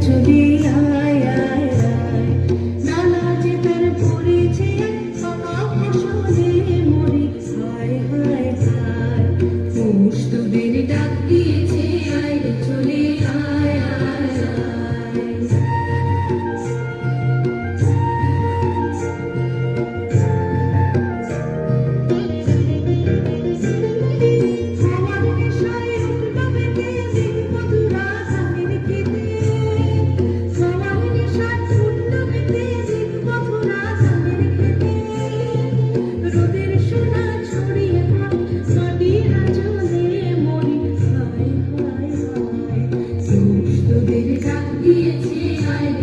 চলে আয় আয় আয় নানা যে তার পড়েছে ফসলে মরি হায় হায় হায় পৌষ তোদের ডাক দিয়েছে আয় রে চলে আয় আয় আয় তোদের ডাক দিয়েছে আয়